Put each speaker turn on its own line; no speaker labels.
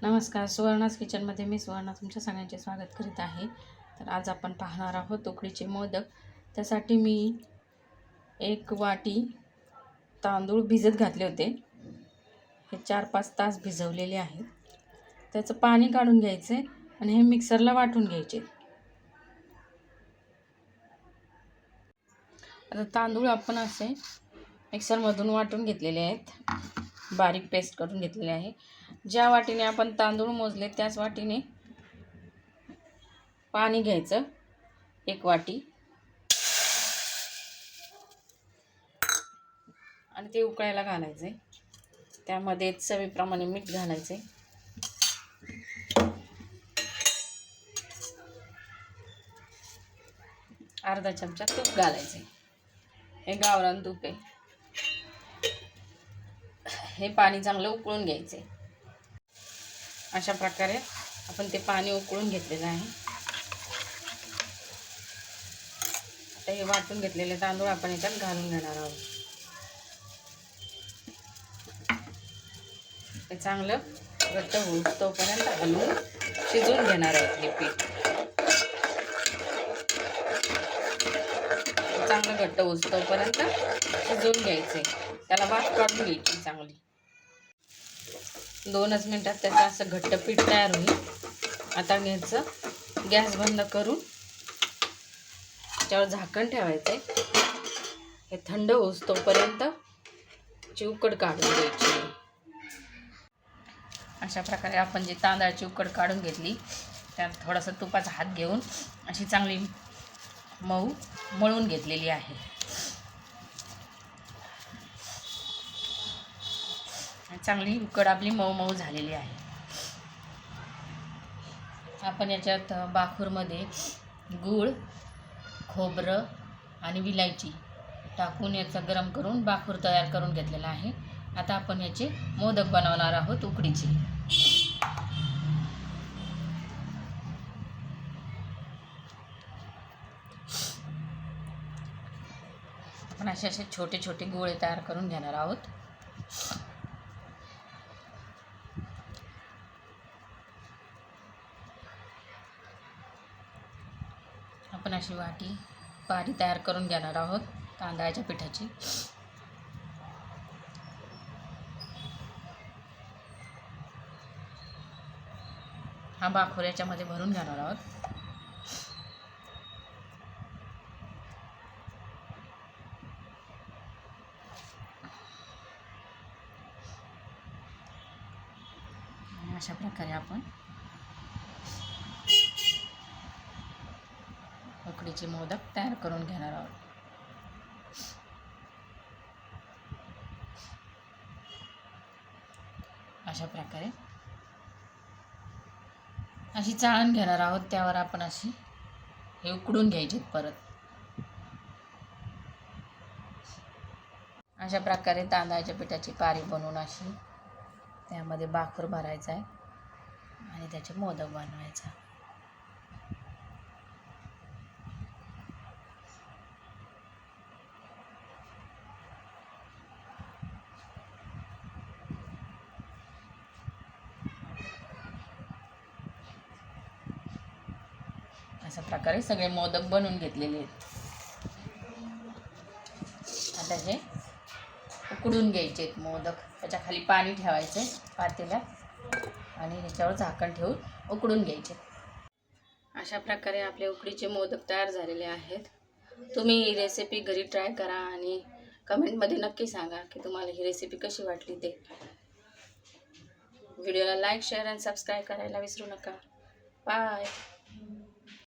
नमस्कार, सुवर्णास किचनमध्ये मी सुवर्णा तुमच्या सगळ्यांचे स्वागत करीत आहे. तर आज आपण पाहणार आहोत उकडीचे मोदक. त्यासाठी मी 1 वाटी तांदूळ भिजत घातले होते. हे 4-5 तास भिजवलेले आहेत. त्याचं पाणी काढून घ्यायचे आणि हे मिक्सरला वाटून घ्यायचे. आता तांदूळ आपण असे मिक्सरमधून वाटून घेतलेले आहेत, बारीक पेस्ट करून घेतलेले आहे. ज्या वाटीने आपण तांदूळ मोजले त्याच वाटीने पाणी घ्यायचं, 1 वाटी, आणि ते उकळायला घालायचे. त्यामध्ये चवीप्रमाणे मीठ घालायचे, अर्धा चमचा तूप घालायचे. हे गावरान तूप आहे. हे पाणी चांगलं उकळून घ्यायचे. अशा प्रकारे आपण ते पाणी उकळून घेतलेलं आहे. आता हे वाटून घेतलेले तांदूळ आपण याच्यात घालून घेणार आहोत. हे चांगलं घट्ट होऊस तोपर्यंत हलवून शिजवून घेणार आहे. हे पीठ चांगलं घट्ट होऊस तोपर्यंत शिजवून घ्यायचे. त्याला वाफ काढून घ्यायची चांगली. 2च मिनिटात त्याचं असं घट्ट पीठ तयार होईल. आता घ्यायचं, गॅस बंद करून त्याच्यावर झाकण ठेवायचे. हे थंड होऊस तोपर्यंत उकड काढून घ्यायची. अशा प्रकारे आपण जी तांदळाची उकड काढून घेतली त्यात थोडासा तुपाचा हात घेऊन अशी चांगली मऊ मळून घेतलेली आहे. चांगली उकड आपली मऊ मऊ झालेली आहे. आपण याच्यात बाखूरमध्ये गूळ, खोबरं आणि विलायची टाकून याचं गरम करून बाखूर तयार करून घेतलेला आहे. आता आपण याचे मोदक बनवणार आहोत उकडीचे. आपण असे छोटे छोटे गोळे तयार करून घेणार आहोत. आपण अशी वाटी पारी तयार करून घेणार आहोत तांदळाच्या पिठाची. हा बाखूर याच्यामध्ये भरून घेणार आहोत. अशा प्रकारे आपण उकडीचे मोदक तयार करून घेणार आहोत. अशा प्रकारे अशी चाळण घेणार आहोत. त्यावर आपण अशी हे उकडून घ्यायचे परत. अशा प्रकारे तांदळाच्या पिठाची पारी बनवून अशी त्यामध्ये बाखर भरायचा आहे आणि त्याचे मोदक बनवायचा. अशा प्रकारे सगळे मोदक बनवून घेतलेले आहेत. आता हे उकडून घ्यायचे आहेत मोदक. त्याच्या खाली पाणी ठेवायचे पातेल्यात आणि ह्याच्यावर झाकण ठेवून उकडून घ्यायचे. अशा प्रकारे आपले उकडीचे मोदक तयार झालेले आहेत. तुम्ही ही रेसिपी घरी ट्राय करा आणि कमेंटमध्ये नक्की सांगा की तुम्हाला ही रेसिपी कशी वाटली ते. व्हिडिओला लाईक, शेअर आणि सबस्क्राईब करायला विसरू नका. बाय.